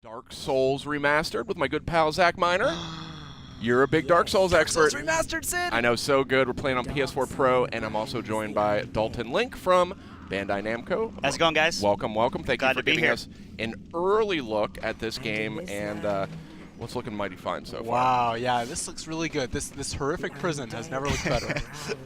Dark Souls Remastered with my good pal Zach Miner. You're a big Dark Souls expert. Dark Souls Remastered, Sid! I know, so good. We're playing on PS4 Pro, and I'm also joined by Dalton Link from Bandai Namco. How's it going, guys? Welcome, welcome. Thank you Glad for to be giving here. us an early look at this game, and what's looking mighty fine so far. Wow, yeah, this looks really good. This horrific prison has never looked better.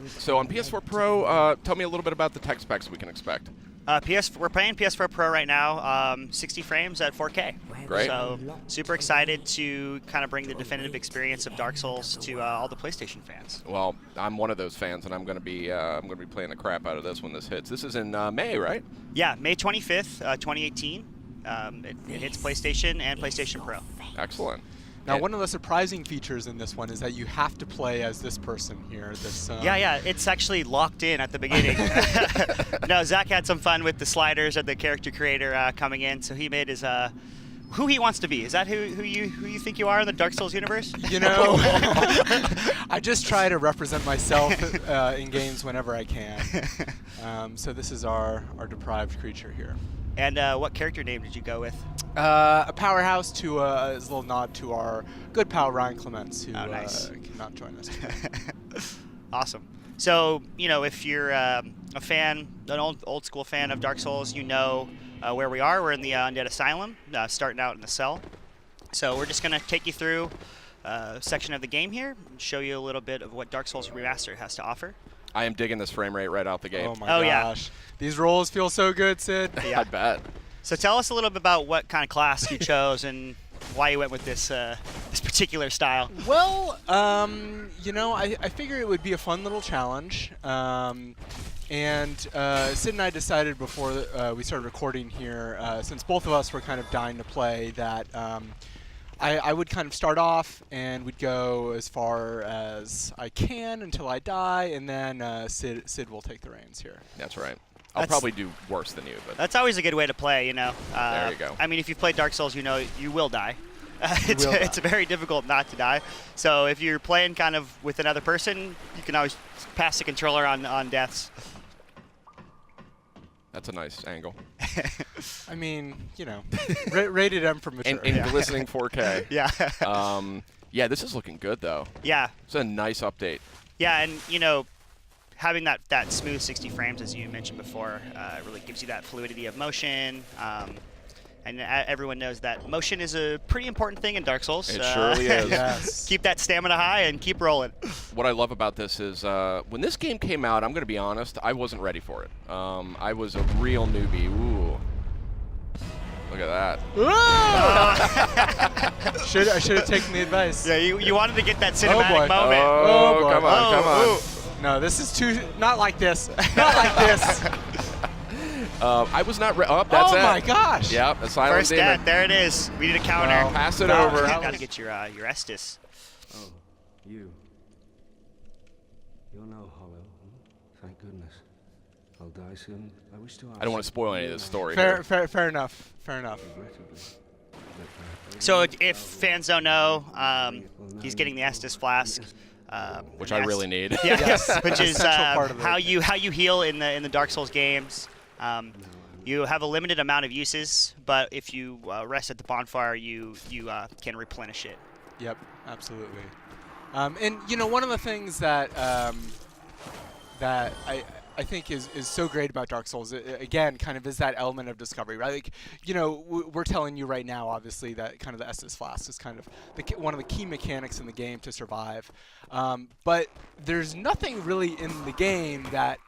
So on PS4 Pro, tell me a little bit about the tech specs we can expect. We're playing PS4 Pro right now, 60 frames at 4K. Great. So super excited to kind of bring the definitive experience of Dark Souls to all the PlayStation fans. Well, I'm one of those fans, and I'm going to be playing the crap out of this when this hits. This is in May, right? Yeah, May 25th, 2018. It hits PlayStation and PlayStation Pro. Excellent. Now, one of the surprising features in this one is that you have to play as this person here. Yeah, it's actually locked in at the beginning. No, Zach had some fun with the sliders of the character creator coming in, so he made his who he wants to be. Is that who you think you are in the Dark Souls universe? You know, I just try to represent myself in games whenever I can. So this is our deprived creature here. And what character name did you go with? A powerhouse to as a little nod to our good pal Ryan Clements, who cannot join us today. Awesome. So, you know, if you're a fan, an old school fan of Dark Souls, you know where we are. We're in the Undead Asylum, starting out in the cell. So we're just going to take you through a section of the game here and show you a little bit of what Dark Souls Remastered has to offer. I am digging this frame rate right out the gate. Oh my gosh. Yeah. These rolls feel so good, Sid. Yeah. I bet. So tell us a little bit about what kind of class you chose and why you went with this this particular style. Well, you know, I figure it would be a fun little challenge. And Sid and I decided before we started recording here, since both of us were kind of dying to play, that I would kind of start off and we'd go as far as I can until I die, and then Sid will take the reins here. That's right. I'll probably do worse than you, but That's always a good way to play, you know. there you go. I mean, if you've played Dark Souls, you know you will die. It's very difficult not to die. So if you're playing kind of with another person, you can always pass the controller on deaths. That's a nice angle. I mean, you know, rated M for mature. In glistening 4K. Yeah. Yeah, this is looking good, though. Yeah. It's a nice update. Yeah, and, you know, having that smooth 60 frames, as you mentioned before, really gives you that fluidity of motion. And everyone knows that motion is a pretty important thing in Dark Souls. It surely is. Yes. Keep that stamina high and keep rolling. What I love about this is when this game came out, I'm going to be honest, I wasn't ready for it. I was a real newbie. Ooh. Look at that. I should have taken the advice. Yeah, you wanted to get that cinematic moment. Oh, boy. come on, come on. No, this is too. Not like this. Not like this. I was not ready. Oh, that's it. Oh my gosh. Yep, Asylum First Demon. death, there it is. We need a counter. Well, Pass it No, over. that Got to get your Estus. Oh, you. You're no hollow. Thank goodness. I'll die soon. I wish to ask. I don't want to spoil any of this story. Fair here. enough. Fair enough. So if fans don't know, he's getting the Estus flask. Which I really need. Yeah, Yes. which is Essential part of how it. you heal in the Dark Souls games. You have a limited amount of uses, but if you rest at the bonfire, you can replenish it. Yep, absolutely. And you know, one of the things that that I think is so great about Dark Souls, again, kind of is that element of discovery, right? Like, you know, we're telling you right now, obviously, that kind of the Estus Flask is kind of one of the key mechanics in the game to survive. But there's nothing really in the game that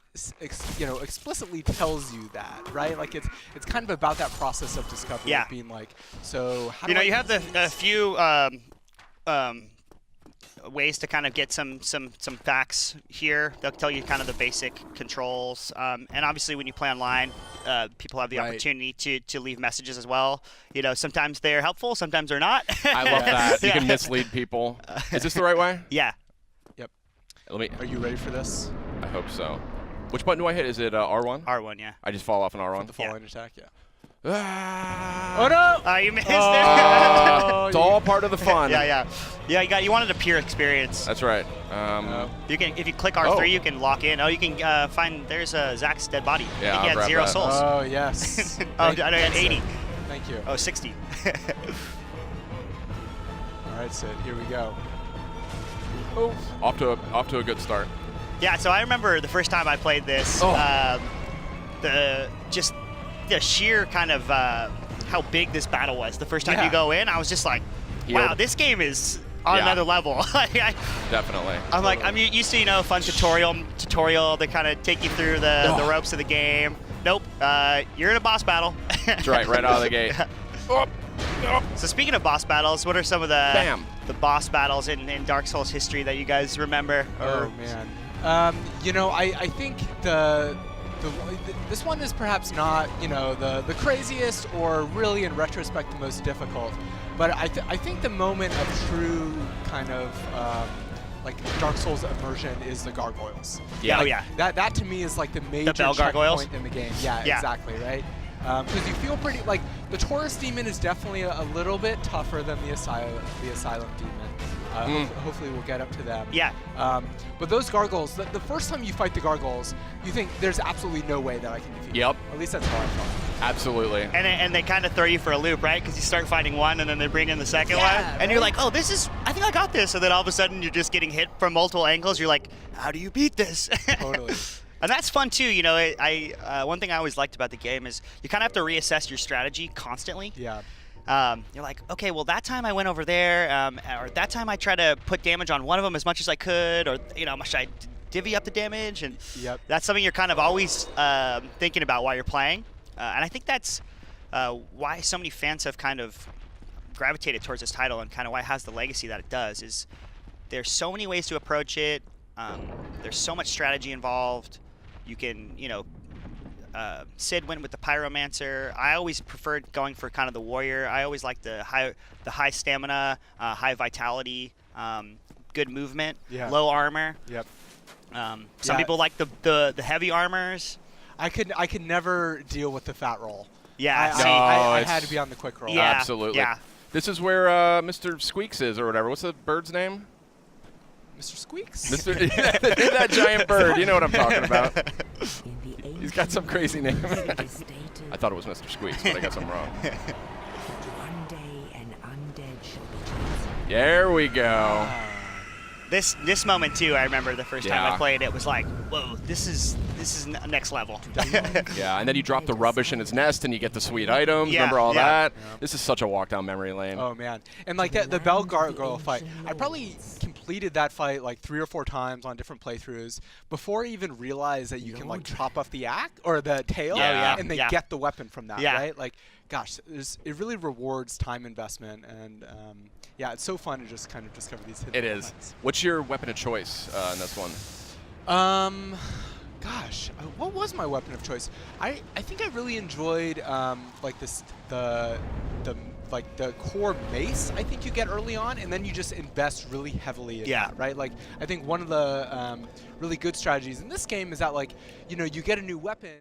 you know, explicitly tells you that, right? Like it's kind of about that process of discovery, Yeah. of being like, so how You do know, I you have use a this? few ways to kind of get some facts here. They'll tell you kind of the basic controls, and obviously when you play online, people have the Right. opportunity to leave messages as well. You know, sometimes they're helpful, sometimes they're not. I love that. You Yeah. can mislead people. Is this the right way? Yeah. Yep. Let me. Are you ready for this? I hope so. Which button do I hit? Is it R1? R1, yeah. I just fall off an R1. The falling attack, yeah. Ah. Oh no! You missed It's all part of the fun. Yeah. You wanted a pure experience. That's right. You can, if you click R3, you can lock in. Oh, you can find. There's Zach's dead body. Yeah, I think he I'll had grab 0 that. souls. Oh yes. Oh, I know he had 80. Thank you. Oh, 60. All right, Sid, here we go. Oh, off to a good start. Yeah, so I remember the first time I played this, Oh. the sheer kind of how big this battle was. The first time Yeah. you go in, I was just like, Healed. wow, this game is on Yeah. another level. Definitely. I'm like, I'm used to, a fun tutorial to kind of take you through the ropes of the game. Nope, you're in a boss battle. That's right out of the gate. Oh, oh. So speaking of boss battles, what are some of Bam. the boss battles in Dark Souls history that you guys remember? Oh man, I think this one is perhaps not the craziest or really in retrospect the most difficult, but I think the moment of true kind of like Dark Souls immersion is the gargoyles. Yeah. Oh yeah. That to me is like the major bell gargoyles? checkpoint in the game. Yeah, Yeah. exactly, right? Because you feel pretty like the Taurus demon is definitely a little bit tougher than the asylum demon. Hopefully we'll get up to them. Yeah. But those gargoyles, the first time you fight the gargoyles, you think there's absolutely no way that I can defeat them. Yep. At least that's how I felt. Absolutely. And they kind of throw you for a loop, right? Because you start fighting one, and then they bring in the second Yeah, one, and you're right? like, oh, I think I got this. And then all of a sudden, you're just getting hit from multiple angles. You're like, how do you beat this? Totally. And that's fun too. One thing I always liked about the game is you kind of have to reassess your strategy constantly. Yeah. You're like, okay, well, that time I went over there, or that time I tried to put damage on one of them as much as I could, or should I divvy up the damage? And Yep. that's something you're kind of always thinking about while you're playing. And I think that's why so many fans have kind of gravitated towards this title, and kind of why it has the legacy that it does. Is there's so many ways to approach it. There's so much strategy involved. You can, Sid went with the Pyromancer. I always preferred going for kind of the warrior. I always liked the high stamina, high vitality, good movement, Yeah. low armor. Yep. Some Yeah. people like the heavy armors. I could never deal with the fat roll. Yeah, see, I it's- had to be on the quick roll. Yeah, Absolutely. yeah. This is where Mr. Squeaks is, or whatever. What's the bird's name? Mr. Squeaks. Mr. that giant bird. You know what I'm talking about. In the He's got some crazy name. it is stated I thought it was Mr. Squeaks, but I got something wrong. that one day an undead shall be chosen. There we go. This moment too, I remember the first time Yeah. I played it was like, whoa, this is next level. Yeah, and then you drop the rubbish in his nest and you get the sweet items. Yeah, Remember all yeah. that? This is such a walk down memory lane. Oh man, and like the Bell Gargoyle fight, I probably completed that fight like 3 or 4 times on different playthroughs before I even realized that you can like chop off the axe or the tail Yeah. and then Yeah. get the weapon from that, Yeah. right? Like, gosh, it really rewards time investment, and yeah, it's so fun to just kind of discover these hidden It is. elements. What's your weapon of choice in this one? Gosh, what was my weapon of choice? I think I really enjoyed like the core mace I think you get early on, and then you just invest really heavily in Yeah. that, right? Like I think one of the really good strategies in this game is that like you get a new weapon.